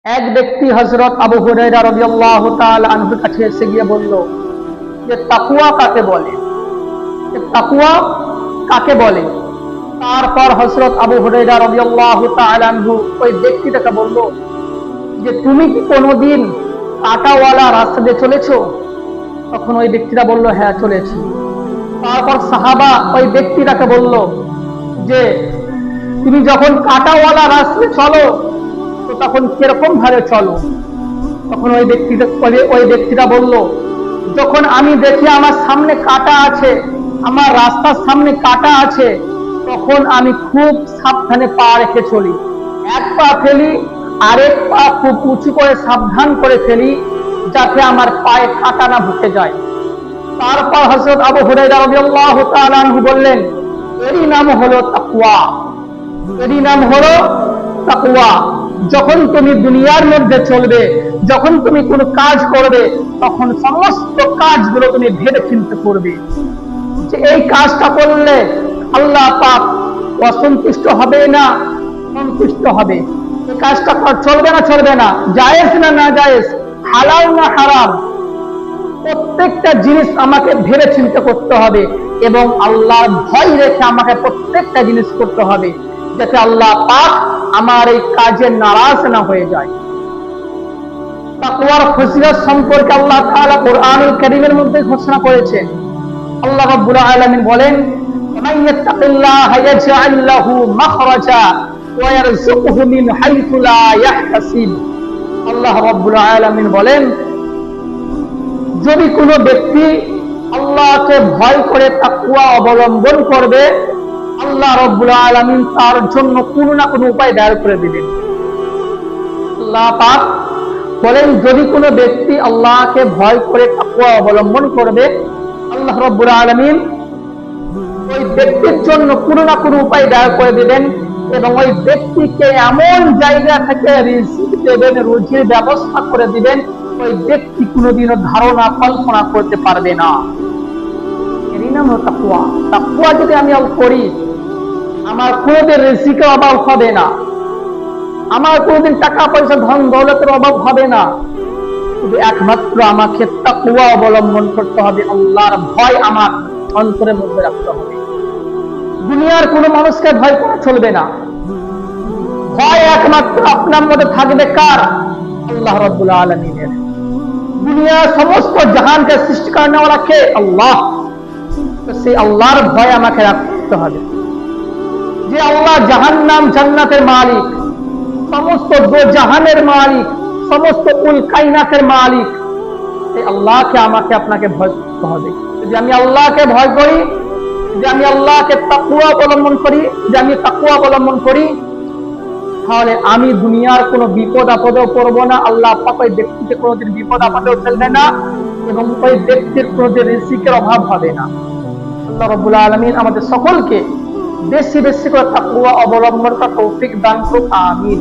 এক ব্যক্তি হযরত আবু হুরায়রা রাদিয়াল্লাহু তাআলা আনহুর কাছে এসে গিয়ে বলল যে তাকওয়া কাকে বলে, তাকওয়া কাকে বলে। তারপর হযরত আবু হুরায়রা রাদিয়াল্লাহু তাআলা আনহু ওই ব্যক্তিটাকে বলল যে তুমি কি কোনোদিন কাঁটাওয়ালা রাস্তা দিয়ে চলেছো? তখন ওই ব্যক্তিটা বলল হ্যাঁ চলেছি। তারপর সাহাবা ওই ব্যক্তিটাকে বলল যে তুমি যখন কাঁটাওয়ালা রাস্তায় চলো তো তখন কিরকম ভাবে চলো? তখন ওই ব্যক্তিটা বলল যখন আমি দেখি আমার সামনে কাঁটা আছে, আমার রাস্তার সামনে কাঁটা আছে, তখন আমি খুব সাবধানে পা রেখে চলি। এক পা ফেলি, আরেক পা খুব উঁচু করে সাবধান করে ফেলি যাতে আমার পায়ে কাঁটা না ঢুকে যায়। তারপর হযরত আবু হুরায়রা রাদিয়াল্লাহু তাআলা আনহু বললেন এরই নাম হলো তাকওয়া, এরই নাম হলো তাকওয়া। যখন তুমি দুনিয়ার মধ্যে চলবে, যখন তুমি কোনো কাজ করবে, তখন সমস্ত কাজগুলো তুমি ভেবে চিন্তে করবে যে এই কাজটা করলে আল্লাহ পাক অসন্তুষ্ট হবে না সন্তুষ্ট হবে, এই কাজটা চলবে না চলবে না, জায়েজ না না জায়েজ, হালাল না হারাম, প্রত্যেকটা জিনিস আমাকে ভেবে চিন্তা করতে হবে এবং আল্লাহর ভয় রেখে আমাকে প্রত্যেকটা জিনিস করতে হবে যাতে আল্লাহ পাক আমার এই কাজে নারাজ না হয়ে যায়। তাকওয়ার ফজিলত সম্পর্কে আল্লাহ তাআলা কোরআনুল কারীমের মধ্যে ঘোষণা করেছেন। আল্লাহ রাব্বুল আলামিন বলেন মান ইয়াত্তাকিল্লাহা ইয়াজআল লাহু মাখরাজা ওয়া ইয়ারযুকহু মিন হাইথু লা ইয়াহতাসিব। আল্লাহ রাব্বুল আলামিন বলেন যদি কোনো ব্যক্তি আল্লাহকে ভয় করে তাকওয়া অবলম্বন করবে, আল্লাহ রাব্বুল আলামিন তার জন্য কোনো না কোনো উপায় বের করে দিবেন। আল্লাহ পাক বলেন যদি কোনো ব্যক্তি আল্লাহকে ভয় করে তাকওয়া অবলম্বন করবে, আল্লাহ রাব্বুল আলামিন ওই ব্যক্তির জন্য কোনো না কোনো উপায় বের করে দিবেন এবং ওই ব্যক্তিকে এমন জায়গা থেকে রিজিক দেবেন, রুজির ব্যবস্থা করে দিবেন ওই ব্যক্তি কোনোদিনও ধারণা কল্পনা করতে পারবে না। এরই নাম হলো তাকওয়া। তাকওয়া যদি আমি করি আমার কোনোদিন রিজিকের অভাব হবে না, আমার কোনোদিন টাকা পয়সা ধন দৌলতের অভাব হবে না, শুধু একমাত্র আমাকে তাকওয়া অবলম্বন করতে হবে, আল্লাহর ভয় আমার অন্তরের মধ্যে রাখতে হবে। দুনিয়ার কোনো মানুষকে ভয় করা চলবে না, ভয় একমাত্র আপনার মধ্যে থাকবে কার? আল্লাহ রাব্বুল আলামিনের। দুনিয়ার সমস্ত জাহানকে সৃষ্টি করেনওয়ালা কে? আল্লাহ। সেই আল্লাহর ভয় আমাকে রাখতে হবে যে আল্লাহ জাহান্নাম জান্নাতের মালিক, সমস্ত জাহানের মালিক, সমস্ত কুল কায়নাতের মালিক। এই আল্লাহকে আমাকে আপনাকে ভয় করতে হবে। যদি আমি আল্লাহকে ভয় করি, যদি আমি আল্লাহকে তাকওয়া অবলম্বন করি, যদি আমি তাকওয়া অবলম্বন করি, তাহলে আমি দুনিয়ার কোনো বিপদ আপদেও পড়বো না। আল্লাহ পাক ওই ব্যক্তিকে কোনোদিন বিপদ আপদেও ফেলবে না এবং ওই ব্যক্তির কোনোদিন রিজিকের অভাব হবে না। আল্লাহ রাব্বুল আলামিন আমাদের সকলকে বেশি বেশি করে তাকওয়া অবলম্বন করার তৌফিক দান করুক। আমিন।